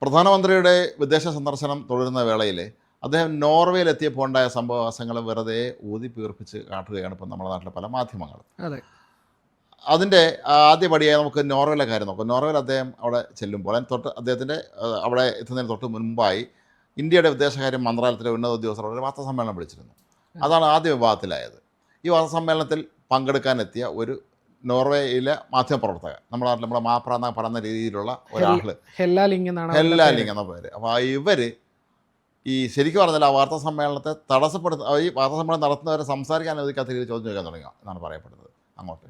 പ്രധാനമന്ത്രിയുടെ വിദേശ സന്ദർശനം തുടരുന്ന വേളയിൽ അദ്ദേഹം നോർവേയിലെത്തിയപ്പോൾ ഉണ്ടായ സംഭവവാസങ്ങൾ വെറുതെ ഊതിപ്പീർപ്പിച്ച് കാട്ടുകയാണ് ഇപ്പം നമ്മുടെ നാട്ടിലെ പല മാധ്യമങ്ങളും. അതെ. അതിൻ്റെ ആദ്യപടിയായി നമുക്ക് നോർവേയിലെ കാര്യം നോക്കാം. നോർവേയിൽ അദ്ദേഹം അവിടെ ചെല്ലുമ്പോൾ അദ്ദേഹത്തിൻ്റെ അവിടെ എത്തുന്നതിന് തൊട്ട് മുൻപായി ഇന്ത്യയുടെ വിദേശകാര്യ മന്ത്രാലയത്തിലെ ഉന്നത ഉദ്യോഗസ്ഥർ ഒരു വാർത്താസമ്മേളനം വിളിച്ചിരുന്നു. അതാണ് ആദ്യ വിവാദത്തിലായത്. ഈ വാർത്താസമ്മേളനത്തിൽ പങ്കെടുക്കാനെത്തിയ ഒരു നോർവേയിലെ മാധ്യമപ്രവർത്തക, നമ്മുടെ നാട്ടിൽ നമ്മുടെ മാപ്ര എന്ന് പറയുന്ന രീതിയിലുള്ള ഒരാൾ, ഹെല്ലാലിംഗ് എന്ന പേര്. അപ്പോൾ ഇവർ ഈ ശരിക്കും പറഞ്ഞാൽ ആ വാർത്താ സമ്മേളനത്തെ തടസ്സപ്പെടുത്തുന്ന, ഈ വാർത്താ സമ്മേളനം നടത്തുന്നവരെ സംസാരിക്കാൻ അനുവദിക്കാത്ത രീതിയിൽ ചോദ്യം ചോദിക്കാൻ തുടങ്ങുക എന്നാണ് പറയപ്പെടുന്നത്. അങ്ങോട്ട്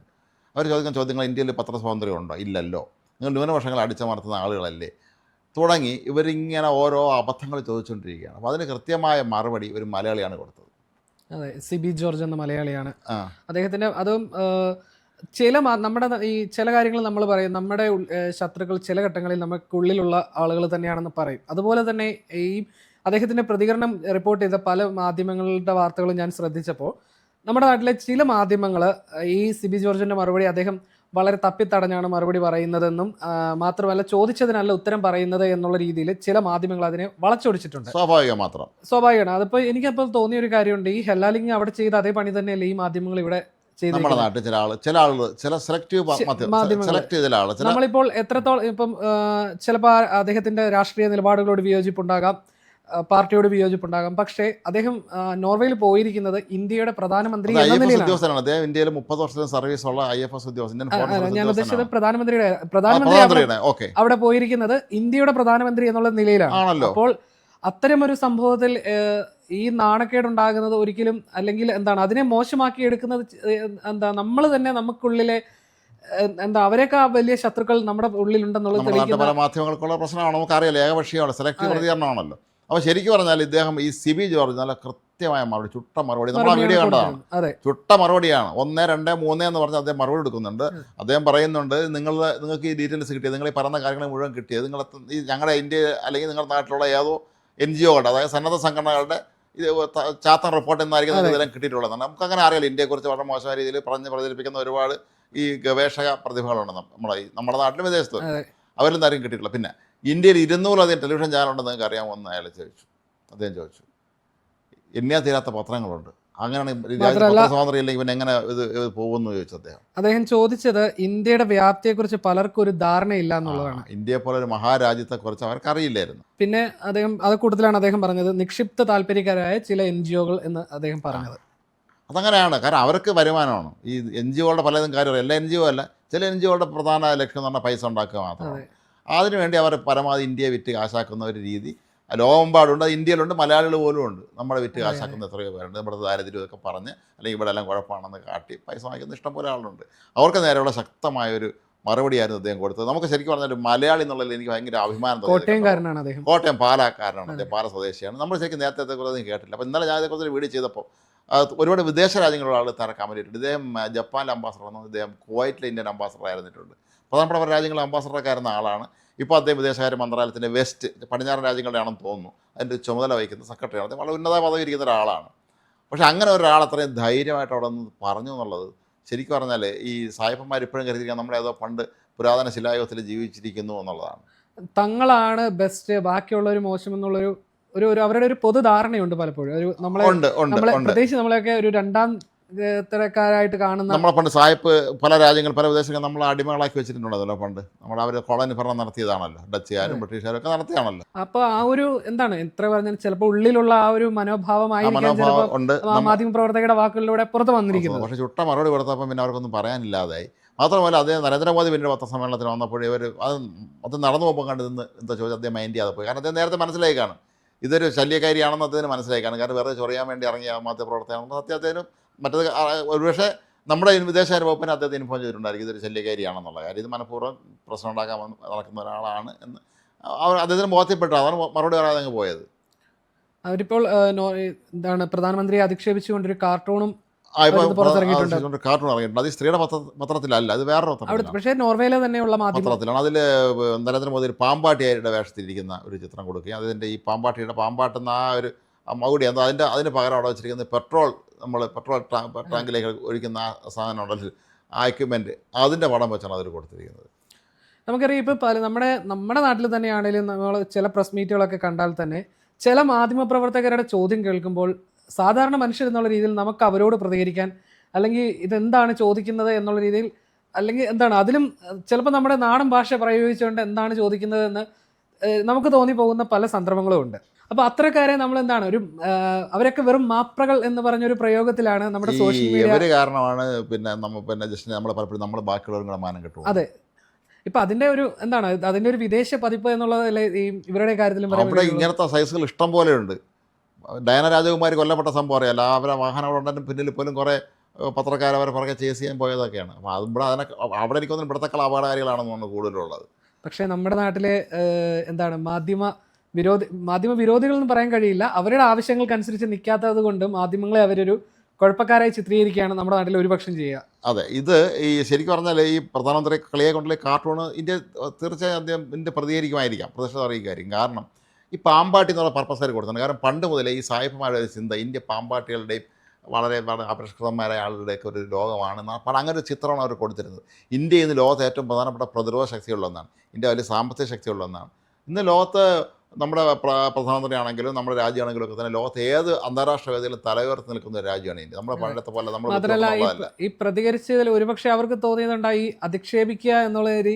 അവർ ചോദിക്കുന്ന ചോദ്യങ്ങൾ ഇന്ത്യയിൽ പത്രസ്വാതന്ത്ര്യം ഉണ്ടോ, ഇല്ലല്ലോ, നിങ്ങൾ ന്യൂനപക്ഷങ്ങൾ അടിച്ചമർത്തുന്ന ആളുകളല്ലേ, തുടങ്ങി ഇവരിങ്ങനെ ഓരോ അബദ്ധങ്ങൾ ചോദിച്ചുകൊണ്ടിരിക്കുകയാണ്. അപ്പോൾ അതിന് കൃത്യമായ മറുപടി ഒരു മലയാളിയാണ് കൊടുത്തത്. അതെ, സിബി ജോർജ് എന്ന മലയാളിയാണ്. അദ്ദേഹത്തിൻ്റെ അതും നമ്മുടെ ഈ ചില കാര്യങ്ങൾ നമ്മൾ പറയും, നമ്മുടെ ശത്രുക്കൾ ചില ഘട്ടങ്ങളിൽ നമുക്കുള്ളിലുള്ള ആളുകൾ തന്നെയാണെന്ന് പറയും. അതുപോലെ തന്നെ ഈ അദ്ദേഹത്തിൻ്റെ പ്രതികരണം റിപ്പോർട്ട് ചെയ്ത പല മാധ്യമങ്ങളുടെ വാർത്തകളും ഞാൻ ശ്രദ്ധിച്ചപ്പോൾ നമ്മുടെ നാട്ടിലെ ചില മാധ്യമങ്ങൾ ഈ സിബി ജോർജിൻ്റെ മറുപടി അദ്ദേഹം വളരെ തപ്പിത്തടഞ്ഞാണ് മറുപടി പറയുന്നതെന്നും മാത്രമല്ല ചോദിച്ചതിനല്ല ഉത്തരം പറയുന്നത് എന്നുള്ള രീതിയിൽ ചില മാധ്യമങ്ങൾ അതിനെ വളച്ചൊടിച്ചിട്ടുണ്ട്. സ്വാഭാവികമാണ്. അതിപ്പോൾ എനിക്കപ്പോൾ തോന്നിയ ഒരു കാര്യമുണ്ട്, ഈ ഹെല്ലാലിംഗ് അവിടെ ചെയ്ത അതേ പണി തന്നെയല്ലേ ഈ മാധ്യമങ്ങൾ ഇവിടെ നമ്മുടെ നാട്ടിൽ ചില ആളുകൾ നമ്മളിപ്പോൾ എത്രത്തോളം ഇപ്പം ചിലപ്പോൾ അദ്ദേഹത്തിന്റെ രാഷ്ട്രീയ നിലപാടുകളോട് വിയോജിപ്പുണ്ടാകാം, പാർട്ടിയോട് വിയോജിപ്പുണ്ടാകാം, പക്ഷേ അദ്ദേഹം നോർവേയിൽ പോയിരിക്കുന്നത് ഇന്ത്യയുടെ പ്രധാനമന്ത്രി എന്ന നിലയിലാണ്. ഇന്ത്യയിൽ 30 വർഷത്തെ സർവീസ് ഉള്ള IFS ഉദ്യോഗസ്ഥൻ. ഞാൻ ഉദ്ദേശിച്ചത് പ്രധാനമന്ത്രി അവിടെ പോയിരിക്കുന്നത് ഇന്ത്യയുടെ പ്രധാനമന്ത്രി എന്നുള്ള നിലയിലാണ്. അപ്പോൾ അത്തരമൊരു സംഭവത്തിൽ ഈ നാണക്കേടുണ്ടാകുന്നത് ഒരിക്കലും, അല്ലെങ്കിൽ എന്താണ് അതിനെ മോശമാക്കി എടുക്കുന്നത്, നമ്മൾ തന്നെ നമുക്കുള്ളിലെ അവരെയൊക്കെ വലിയ ശത്രുക്കൾ നമ്മുടെ ഉള്ളിലുണ്ടെന്നുള്ളത് പല മാധ്യമങ്ങൾക്കുള്ള പ്രശ്നമാണ്, നമുക്കറിയാലോ, ഏകപക്ഷീയമാണ്, സെലക്ടീവ് പ്രതികരണമാണല്ലോ. അപ്പോൾ ശരിക്കും പറഞ്ഞാൽ ഇദ്ദേഹം ഈ സിബി ജോർജ് നല്ല കൃത്യമായ മറുപടി, ചുട്ട മറുപടി, നമ്മൾ ആ വീഡിയോ കണ്ടതാണ്, ചുട്ട മറുപടിയാണ്. 1, 2, 3 എന്ന് പറഞ്ഞ് അദ്ദേഹം മറുപടി എടുക്കുന്നുണ്ട്. അദ്ദേഹം പറയുന്നുണ്ട്, നിങ്ങൾക്ക് ഈ ഡീറ്റെയിൽസ് കിട്ടിയത്, നിങ്ങൾ ഈ പറയുന്ന കാര്യങ്ങൾ മുഴുവൻ കിട്ടിയത് നിങ്ങൾ ഈ ഞങ്ങളുടെ ഇന്ത്യ അല്ലെങ്കിൽ നിങ്ങളുടെ നാട്ടിലുള്ള ഏതോ NGOകളുടെ, അതായത് സന്നദ്ധ സംഘടനകളുടെ ചാത്തൻ റിപ്പോർട്ട് എന്നായിരിക്കും നിങ്ങൾക്ക് ഇതെല്ലാം കിട്ടിയിട്ടുള്ളതാണ്. നമുക്കങ്ങനെ അറിയാലോ, ഇന്ത്യയെക്കുറിച്ച് വളരെ മോശമായ രീതിയിൽ പ്രചരിപ്പിക്കുന്ന ഒരുപാട് ഈ ഗവേഷക പ്രതിഭകളുണ്ട് നമ്മുടെ നാട്ടിലും വിദേശത്തും. അവരിൽ ആരും കിട്ടിയിട്ടില്ല. പിന്നെ ഇന്ത്യയിൽ 200-ലധികം ടെലിവിഷൻ ചാനലുണ്ടെന്ന് നിങ്ങൾക്ക് അറിയാമെന്ന് അദ്ദേഹം ചോദിച്ചു. എണ്ണിയാ തീരാത്ത പത്രങ്ങളുണ്ട്. അങ്ങനെയാണ് സ്വാതന്ത്ര്യം ഇല്ലെങ്കിൽ ഇവൻ എങ്ങനെ ഇത് പോകുമെന്ന് ചോദിച്ചു അദ്ദേഹം ചോദിച്ചത് ഇന്ത്യയുടെ വ്യാപ്തിയെക്കുറിച്ച് പലർക്കും ഒരു ധാരണയില്ല എന്നുള്ളതാണ്. ഇന്ത്യയെ പോലെ ഒരു മഹാരാജ്യത്തെക്കുറിച്ച് അവർക്ക് അറിയില്ലായിരുന്നു. പിന്നെ അത് കൂടുതലാണ് അദ്ദേഹം പറഞ്ഞത് നിക്ഷിപ്ത താല്പര്യക്കാരായ ചില NGOകൾ എന്ന് അദ്ദേഹം പറഞ്ഞത്. അതങ്ങനെയാണ്, കാരണം അവർക്ക് വരുമാനമാണ്. ഈ NGOകളുടെ പലതും കാര്യം, എല്ലാ NGO അല്ല, ചില NGOകളുടെ പ്രധാന ലക്ഷ്യം എന്ന് പറഞ്ഞാൽ പൈസ ഉണ്ടാക്കുക മാത്രമാണ്. അതിനുവേണ്ടി അവർ പരമാവധി ഇന്ത്യയെ വിറ്റ് കാശാക്കുന്ന ഒരു രീതി ലോകമെമ്പാടുണ്ട്. ഇന്ത്യയിലുണ്ട്, മലയാളികൾ പോലും ഉണ്ട്. നമ്മളെ വിറ്റ് കാശാക്കുന്ന എത്രയോ പേരുണ്ട്. നമ്മുടെ ദാരിദ്ര്യമൊക്കെ പറഞ്ഞ് അല്ലെങ്കിൽ ഇവിടെ എല്ലാം കുഴപ്പമാണെന്ന് കാട്ടി പൈസ വാങ്ങിക്കുന്ന ഇഷ്ടം പോലെ ആളുണ്ട്. അവർക്ക് നേരെയുള്ള ശക്തമായൊരു മറുപടിയായിരുന്നു അദ്ദേഹം കൊടുത്തത്. നമുക്ക് ശരിക്കും പറഞ്ഞാൽ ഒരു മലയാളി എന്നുള്ളതിൽ എനിക്ക് ഭയങ്കര അഭിമാനം തോന്നി. കോട്ടയം പാലക്കാരനാണ് അദ്ദേഹം, പാല സ്വദേശിയാണ്. നമ്മൾ ശരിക്കും നേരത്തെ കുറിച്ച് കേട്ടില്ല. അപ്പോൾ ഇന്നലെ ഞാൻ ഇതേക്കുറിച്ച് വീഡിയോ ചെയ്തപ്പോൾ ഒരുപാട് വിദേശ രാജ്യങ്ങളുള്ള ആൾ തര കമന്റ് ഇട്ടിട്ടുണ്ട്. ഇദ്ദേഹം ജപ്പാനിലെ അംബാസഡർ ആണെന്ന്, ഇദ്ദേഹം കുവൈറ്റിലെ ഇന്ത്യൻ അംബാസഡർ ആയിരുന്നിട്ടുണ്ട്. പ്രധാനപ്പെട്ട രാജ്യങ്ങളിലെ അംബാസഡറൊക്കെ ആയിരുന്ന ആളാണ്. ഇപ്പോൾ അദ്ദേഹം വിദേശകാര്യ മന്ത്രാലയത്തിൻ്റെ വെസ്റ്റ് പടിഞ്ഞാറൻ രാജ്യങ്ങളുടെ ആണെന്ന് തോന്നുന്നു അതിൻ്റെ ചുമതല വഹിക്കുന്ന സെക്രട്ടറിയാണ്. അദ്ദേഹം വളരെ ഉന്നത പദവി ഇരിക്കുന്ന ഒരാളാണ്. പക്ഷേ അങ്ങനെ ഒരാൾ അത്രയും ധൈര്യമായിട്ട് അവിടെ നിന്ന് പറഞ്ഞു എന്നുള്ളത് ശരിക്കും പറഞ്ഞാൽ ഈ സായിപ്പന്മാർ ഇപ്പോഴും കരുതിയിരിക്കാൻ നമ്മളേതോ പണ്ട് പുരാതന ശിലായുഗത്തിൽ ജീവിച്ചിരിക്കുന്നു എന്നുള്ളതാണ്. തങ്ങളാണ് ബെസ്റ്റ്, ബാക്കിയുള്ളവർ മോശം എന്നുള്ളൊരു അവരുടെ ഒരു പൊതുധാരണയുണ്ട് പലപ്പോഴും. പ്രത്യേകിച്ച് നമ്മളെയൊക്കെ ഒരു രണ്ടാം തരക്കാരായിട്ട് കാണുന്ന, നമ്മളെ പണ്ട് സായിപ്പ് പല രാജ്യങ്ങൾ, പല വിദേശങ്ങൾ നമ്മൾ അടിമകളാക്കി വെച്ചിട്ടുണ്ടല്ലോ. പണ്ട് അവർ കോളനി ഭരണം നടത്തിയതാണല്ലോ, ഡച്ചുകാരും ബ്രിട്ടീഷുകാരും ഒക്കെ നടത്തിയാണല്ലോ. അപ്പോൾ ആ ഒരു എത്ര പറഞ്ഞാൽ ചിലപ്പോൾ ഉള്ളിലുള്ള ആ ഒരു മനോഭാവമായിരിക്കും മാധ്യമപ്രവർത്തകരുടെ വാക്കുകളിലൂടെ പുറത്ത് വന്നിരിക്കുന്നത്. പക്ഷേ ചുട്ട മറുപടി കൊടുത്തപ്പോൾ പിന്നെ അവർക്കൊന്നും പറയാനില്ലാതായി. മാത്രമല്ല അദ്ദേഹം നരേന്ദ്രമോദി പിന്നീട് പത്രസമ്മേളനത്തിന് വന്നപ്പോഴേ അത് നടന്നു പോകുമ്പോൾ കണ്ട് നിന്ന് എന്താ ചോദിച്ചാൽ അദ്ദേഹം മൈൻഡ് ചെയ്യാതെ പോയി. കാരണം അദ്ദേഹം നേരത്തെ മനസ്സിലായിക്കാണ് ഇതൊരു ശല്യക്കാരിയാണെന്ന് അദ്ദേഹത്തിന് മനസ്സിലായിക്കാണ്. കാരണം വെറുതെ ചൊറിയാൻ വേണ്ടി ഇറങ്ങിയ മാധ്യമപ്രവർത്തകനാണെന്ന് സത്യത്തിനും മറ്റത് ഒരുപക്ഷെ നമ്മുടെ വിദേശകാര്യ വകുപ്പിനെ അദ്ദേഹത്തെ ഇൻഫോം ചെയ്തിട്ടുണ്ടായിരിക്കും ഇതൊരു ശല്യക്കാരിയാണെന്നുള്ള കാര്യം. ഇത് മനഃപൂർവ്വം പ്രശ്നം ഉണ്ടാക്കാൻ നടക്കുന്ന ഒരാളാണ് എന്ന് അദ്ദേഹത്തിന് ബോധ്യപ്പെട്ടു. അതാണ് മറുപടി പറയാതെ അങ്ങ് പോയത്. അവരിപ്പോൾ പ്രധാനമന്ത്രിയെ അധിക്ഷേപിച്ചുകൊണ്ടൊരു കാർട്ടൂണും കാർട്ടൂൺ ഇറങ്ങിയിട്ടുണ്ട്. അത് സ്ത്രീയുടെ പത്രത്തിലല്ല, അത് വേറൊരു പത്രത്തിലാണ്. പക്ഷേ നോർവേയിലെ തന്നെയുള്ള പത്രത്തിലാണ്. അതിൽ നരേന്ദ്രമോദി ഒരു പാമ്പാട്ടിയുടെ വേഷത്തിലിരിക്കുന്ന ഒരു ചിത്രം കൊടുക്കുകയും അതിൻ്റെ ഈ പാമ്പാട്ടെന്ന ആ ഒരു മകുടി അതിന് പകരം അവിടെ വെച്ചിരിക്കുന്നത് പെട്രോൾ ടാങ്കിലേക്ക് ഒഴിക്കുന്ന ആ സാധനം ഉണ്ടല്ലോ, ആ എക്യുപ്മെൻറ്റ്, അതിൻ്റെ പടം വെച്ചാണ് അതിൽ കൊടുത്തിരിക്കുന്നത്. നമുക്കറിയാം ഇപ്പോൾ നമ്മുടെ നാട്ടിൽ തന്നെയാണെങ്കിലും നമ്മൾ ചില പ്രസ് മീറ്റുകളൊക്കെ കണ്ടാൽ തന്നെ ചില മാധ്യമപ്രവർത്തകരുടെ ചോദ്യം കേൾക്കുമ്പോൾ സാധാരണ മനുഷ്യർ എന്നുള്ള രീതിയിൽ നമുക്ക് അവരോട് പ്രതികരിക്കാൻ, അല്ലെങ്കിൽ ഇതെന്താണ് ചോദിക്കുന്നത് എന്നുള്ള രീതിയിൽ, അല്ലെങ്കിൽ എന്താണ് അതിലും ചിലപ്പോൾ നമ്മുടെ നാടൻ ഭാഷ പ്രയോഗിച്ചുകൊണ്ട് എന്താണ് ചോദിക്കുന്നതെന്ന് നമുക്ക് തോന്നിപ്പോകുന്ന പല സന്ദർഭങ്ങളും ഉണ്ട്. അപ്പോൾ അത്തരക്കാരെ നമ്മൾ എന്താണ് അവരൊക്കെ വെറും മാപ്രകൾ എന്ന് പറഞ്ഞൊരു പ്രയോഗത്തിലാണ് നമ്മുടെ സോഷ്യൽ മീഡിയ കാരണമാണ് പിന്നെ ജസ്റ്റ് നമ്മൾ പലപ്പോഴും നമ്മൾ ബാക്കിയുള്ളവരുടെ മാനം കിട്ടും. അതെ, ഇപ്പൊ അതിന്റെ ഒരു എന്താണ് അതിന്റെ ഒരു വിദേശ പതിപ്പ് എന്നുള്ളതല്ലേ ഈ ഇവരുടെ കാര്യത്തിലും അവിടെ ഇങ്ങനത്തെ സൈസുകൾ ഇഷ്ടം പോലെ ഉണ്ട്. ഡയന രാജകുമാരി കൊല്ലപ്പെട്ട സംഭവം അറിയാലോ, അവരെ വാഹനം പിന്നിൽ പോലും കുറേ പത്രക്കാർ അവരെ പുറകെ ചേസ് ചെയ്യാൻ പോയതൊക്കെയാണ്. അപ്പോൾ ഇവിടെ അവിടെ എനിക്കൊന്നും ഇവിടത്തെക്കാൾ അപകടകാരികളാണെന്ന് തോന്നുന്നു കൂടുതലുള്ളത്. പക്ഷേ നമ്മുടെ നാട്ടിലെ എന്താണ് മാധ്യമ വിരോധികൾ എന്ന് പറയാൻ കഴിയില്ല, അവരുടെ ആവശ്യങ്ങൾക്കനുസരിച്ച് നിൽക്കാത്തത് കൊണ്ട് മാധ്യമങ്ങളെ അവരൊരു കുഴപ്പക്കാരായി ചിത്രീകരിക്കുകയാണ് നമ്മുടെ നാട്ടിൽ ഒരുപക്ഷം ചെയ്യുക. അതെ, ഇത് ഈ ശരിക്കും പറഞ്ഞാൽ ഈ പ്രധാനമന്ത്രി കളിയെ കൊണ്ടുള്ള കാർട്ടൂണ് ഇന്ത്യ തീർച്ചയായും അദ്ദേഹം ഇന്ത്യ പ്രതികരിക്കുമായിരിക്കാം, പ്രതിഷേധം അറിയിക്കുമായിരിക്കും. കാരണം ഈ പാമ്പാട്ടി എന്നുള്ള പർപ്പസായി കൊടുത്തിട്ടുണ്ട്. കാരണം പണ്ട് മുതലേ ഈ സായിപ്പന്മാരുടെ ചിന്ത ഇന്ത്യ പാമ്പാട്ടികളുടെയും വളരെ വളരെ അപരിഷ്കൃതമായ ആളുകളുടെയൊക്കെ ഒരു ലോകമാണ്. അപ്പോൾ അങ്ങനെ ഒരു ചിത്രമാണ് അവർ കൊടുത്തിരുന്നത്. ഇന്ത്യ ഇന്ന് ലോകത്തെ ഏറ്റവും പ്രധാനപ്പെട്ട പ്രതിരോധ ശക്തിയുള്ളൊന്നാണ്, ഇന്ത്യ വലിയ സാമ്പത്തിക ശക്തിയുള്ളൊന്നാണ്. ഇന്ന് ലോകത്ത് നമ്മുടെ പ്രധാനമന്ത്രി ആണെങ്കിലും നമ്മുടെ രാജ്യമാണെങ്കിലും ഒക്കെ തന്നെ ലോകത്ത് ഏത് അന്താരാഷ്ട്ര വേദിയിലും തലയുയർത്തി നിൽക്കുന്ന ഒരു രാജ്യമാണ് ഇന്ത്യ. നമ്മുടെ പണ്ടത്തെ പോലെ മാത്രമല്ല ഈ പ്രതികരിച്ചതിൽ ഒരുപക്ഷെ അവർക്ക് തോന്നിയതുണ്ടായി അധിക്ഷേപിക്കുക എന്നുള്ള ഒരു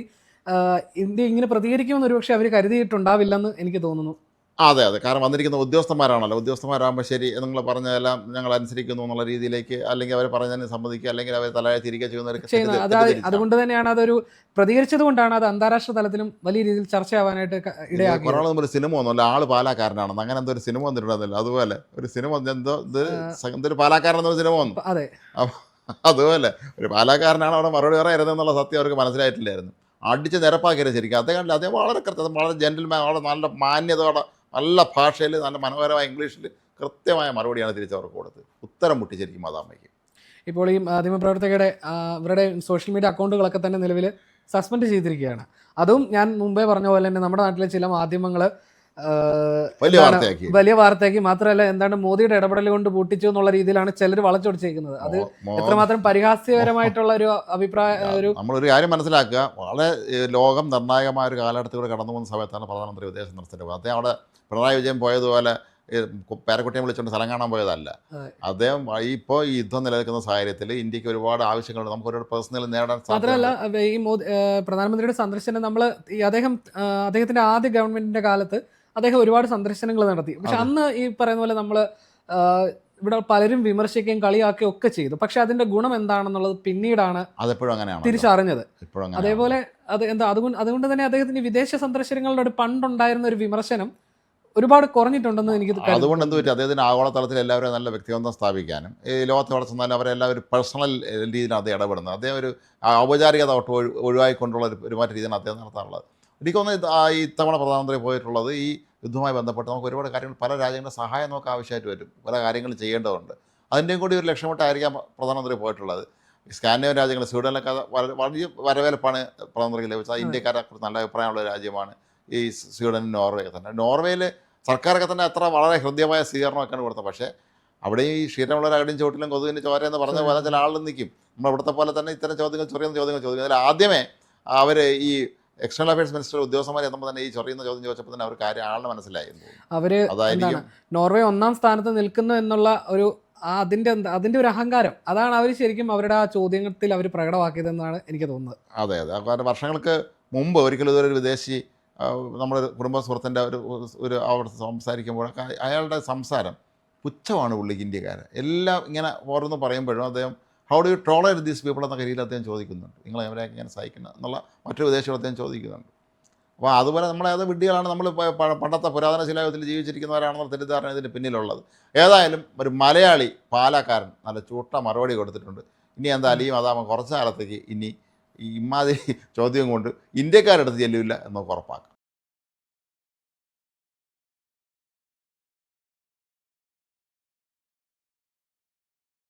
ഇന്ത്യ ഇങ്ങനെ പ്രതികരിക്കുമെന്ന് ഒരുപക്ഷെ അവർ കരുതിയിട്ടുണ്ടാവില്ലെന്ന് എനിക്ക് തോന്നുന്നു. അതെ, കാരണം വന്നിരിക്കുന്ന ഉദ്യോഗസ്ഥന്മാരാണല്ലോ, ഉദ്യോഗസ്ഥന്മാരാകുമ്പോൾ ശരി നിങ്ങൾ പറഞ്ഞതെല്ലാം ഞങ്ങൾ അനുസരിക്കുന്നു എന്നുള്ള രീതിയിലേക്ക്, അല്ലെങ്കിൽ അവർ പറഞ്ഞതിന് സമ്മതിക്കുക, അല്ലെങ്കിൽ അവർ തലയെ തിരികെ ചെയ്യുന്നവർക്ക്. അതുകൊണ്ട് തന്നെയാണ് അതൊരു പ്രതികരിച്ചത് കൊണ്ടാണ് അത് അന്താരാഷ്ട്ര തലത്തിലും വലിയ രീതിയിൽ ചർച്ചയാവാനായിട്ട് ഇടയാക്കി. കുറേ ഒരു സിനിമ ഒന്നുമല്ല, ആള് പാലാക്കാരനാണെന്ന് അങ്ങനെ എന്തോ ഒരു സിനിമ വന്നിട്ടുണ്ടെന്നില്ല, അതുപോലെ ഒരു സിനിമ എന്തൊരു പാലാക്കാരനെന്നൊരു സിനിമ വന്നു. അതെ, അതുപോലെ ഒരു പാലാക്കാരനാണ് അവിടെ മറുപടി പറയായിരുന്നെന്നുള്ള സത്യം അവർക്ക് മനസ്സിലായിട്ടില്ലായിരുന്നു. അടിച്ച് നിരപ്പാക്കിയത് ശരിക്കും അദ്ദേഹം വളരെ കൃത്യം, വളരെ ജെന്റിൽമാൻ, വളരെ നല്ല മാന്യതയോടെ നല്ല ഭാഷയിൽ നല്ല മനോഹരമായ ഇംഗ്ലീഷിൽ കൃത്യമായ മറുപടിയാണ് തിരിച്ചവർക്ക് കൊടുത്തത്. ഉത്തരം മുട്ടി ശരിക്കും മദാമ്മയ്ക്ക്. ഇപ്പോൾ ഈ മാധ്യമപ്രവർത്തകരുടെ ഇവരുടെ സോഷ്യൽ മീഡിയ അക്കൗണ്ടുകളൊക്കെ തന്നെ നിലവിൽ സസ്പെൻഡ് ചെയ്തിരിക്കുകയാണ്. അതും ഞാൻ മുമ്പേ പറഞ്ഞ പോലെ തന്നെ നമ്മുടെ നാട്ടിലെ ചില മാധ്യമങ്ങൾ വലിയ വാർത്തയാക്കി. മാത്രമല്ല എന്താണ് മോദിയുടെ ഇടപെടൽ കൊണ്ട് പൂട്ടിച്ചു എന്നുള്ള രീതിയിലാണ് ചിലർ വളച്ചൊടിച്ചേക്കുന്നത്. അത് എത്രമാത്രം പരിഹാസ്യകരമായിട്ടുള്ള ഒരു അഭിപ്രായം. നമ്മളൊരു കാര്യം മനസ്സിലാക്കുക, വളരെ ലോകം നിർണായകമായ ഒരു കാലഘട്ടത്തിലൂടെ കടന്നു പോകുന്ന സമയത്താണ് പ്രധാനമന്ത്രി വിദേശ സന്ദർശനത്തിന് പോയത്. അദ്ദേഹം അവിടെ പിണറായി വിജയൻ പോയതുപോലെ പേരക്കുട്ടിയെ വിളിച്ചുകൊണ്ട് സ്ഥലം കാണാൻ പോയതല്ല. അദ്ദേഹം ഇപ്പോൾ ഈ യുദ്ധം നിലനിൽക്കുന്ന സാഹചര്യത്തിൽ ഇന്ത്യക്ക് ഒരുപാട് ആവശ്യങ്ങളുണ്ട്, നമുക്ക് ഒരുപാട് പേഴ്സണൽ നേടാൻ. മാത്രമല്ല ഈ പ്രധാനമന്ത്രിയുടെ സന്ദർശനം അദ്ദേഹത്തിന്റെ ആദ്യ ഗവൺമെന്റിന്റെ കാലത്ത് അദ്ദേഹം ഒരുപാട് സന്ദർശനങ്ങൾ നടത്തി. പക്ഷെ അന്ന് ഈ പറയുന്ന പോലെ നമ്മൾ ഇവിടെ പലരും വിമർശിക്കുകയും കളിയാക്കുകയും ഒക്കെ ചെയ്തു. പക്ഷെ അതിന്റെ ഗുണം എന്താണെന്നുള്ളത് പിന്നീടാണ് തിരിച്ചറിഞ്ഞത്. അതേപോലെ അതുകൊണ്ട് തന്നെ അദ്ദേഹത്തിന് വിദേശ സന്ദർശനങ്ങളുടെ പണ്ടുണ്ടായിരുന്ന ഒരു വിമർശനം ഒരുപാട് കുറഞ്ഞിട്ടുണ്ടെന്ന് എനിക്ക്. അതുകൊണ്ട് എന്ത് പറ്റി, അദ്ദേഹത്തിന് ആഗോളതലത്തിൽ എല്ലാവരും നല്ല വ്യക്തിബന്ധം സ്ഥാപിക്കാനും ഈ ലോകത്തെ അവിടെ ചെന്നാലും അവരെല്ലാവരും പേഴ്സണൽ രീതിയിലാണ് അദ്ദേഹം ഇടപെടുന്നത്. അദ്ദേഹം ഒരു ഔപചാരികത ഒഴിവായിക്കൊണ്ടുള്ള ഒരു മറ്റു രീതിയാണ് അദ്ദേഹം നടത്താറുള്ളത്. എനിക്ക് തോന്നുന്നു ഈ ഇത്തവണ പ്രധാനമന്ത്രി പോയിട്ടുള്ളത് ഈ യുദ്ധവുമായി ബന്ധപ്പെട്ട് നമുക്ക് ഒരുപാട് കാര്യങ്ങൾ, പല രാജ്യങ്ങളുടെ സഹായം നമുക്ക് ആവശ്യമായിട്ട് വരും, പല കാര്യങ്ങളും ചെയ്യേണ്ടതുണ്ട്. അതിൻ്റെയും കൂടി ഒരു ലക്ഷ്യമിട്ടായിരിക്കാം പ്രധാനമന്ത്രി പോയിട്ടുള്ളത്. സ്കാൻഡിനേവിയൻ രാജ്യങ്ങൾ, സ്വീഡനിലൊക്കെ വലിയ വരവേൽപ്പാണ് പ്രധാനമന്ത്രിക്ക് ലഭിച്ചത്. ഇന്ത്യക്കാരെ കുറിച്ച് നല്ല അഭിപ്രായമുള്ള രാജ്യമാണ് ഈ സ്വീഡൻ, നോർവേ തന്നെ. നോർവേയിൽ സർക്കാരൊക്കെ തന്നെ അത്ര വളരെ ഹൃദ്യമായ സ്വീകരണമൊക്കെയാണ് കൊടുത്തത്. പക്ഷേ അവിടെ ഈ ക്ഷീരമുള്ള അടിയും ചോട്ടിലും കൊതുകിൻ്റെ ചോരയെന്ന് പറഞ്ഞ പോലെ ചില ആളുകൾ നിൽക്കും. നമ്മൾ ഇവിടുത്തെ പോലെ തന്നെ ഇത്തരം ചോദ്യങ്ങൾ ചോദിക്കും. അതിൽ ആദ്യമേ അവർ ഈ എക്സ്റ്റേണൽ അഫയേഴ്സ് മിനിസ്റ്റർ ഉദ്യോഗസ്ഥന്മാരെ എത്തുമ്പോൾ തന്നെ ഈ ചൊറിയുന്ന ചോദ്യം ചോദിച്ചപ്പോൾ തന്നെ അവർ കാര്യം ആളിനെ മനസ്സിലായിരുന്നു. അതായിരിക്കും നോർവേ ഒന്നാം സ്ഥാനത്ത് നിൽക്കുന്നു എന്നുള്ള ഒരു അതിന്റെ ഒരു അഹങ്കാരം, അതാണ് അവർ ശരിക്കും അവരുടെ ആ ചോദ്യത്തിൽ അവർ പ്രകടമാക്കിയതെന്നാണ് എനിക്ക് തോന്നുന്നത്. അതെ, കാരണം വർഷങ്ങൾക്ക് മുമ്പ് ഒരിക്കലും ഇതൊരു വിദേശി നമ്മുടെ കുടുംബ സുഹൃത്തിൻ്റെ ഒരു അവിടെ സംസാരിക്കുമ്പോഴൊക്കെ അയാളുടെ സംസാരം പുച്ഛമാണ് പുള്ളിക്ക് ഇന്ത്യക്കാരെ. എല്ലാം ഇങ്ങനെ ഓരോന്ന് പറയുമ്പോഴും അദ്ദേഹം how do you tolerate these people എന്ന രീതിയിൽ അദ്ദേഹം ചോദിക്കുന്നുണ്ട്. നിങ്ങൾ എവരെയൊക്കെ ഇങ്ങനെ സഹിക്കുന്നത് എന്നുള്ള മറ്റൊരു വിദേശികൾ അദ്ദേഹം ചോദിക്കുന്നുണ്ട്. അപ്പോൾ അതുപോലെ നമ്മളേത് വിഡ്ഢികളാണ്, നമ്മൾ പണ്ടത്തെ പുരാതന ശിലായുഗത്തിൽ ജീവിച്ചിരിക്കുന്നവരാണെന്നുള്ള തെറ്റിദ്ധാരണ ഇതിന് പിന്നിലുള്ളത്. ഏതായാലും ഒരു മലയാളി പാലക്കാരൻ നല്ല ചൂട്ട മറുപടി കൊടുത്തിട്ടുണ്ട്. ഇനി എന്തായാലും അതാകുമ്പോൾ കുറച്ച് കാലത്തേക്ക് ഇനി ഇമാതിരി ചോദ്യം കൊണ്ട് ഇന്ത്യക്കാരെടുത്ത് ചെല്ലില്ല എന്നൊക്കെ ഉറപ്പാക്കാം.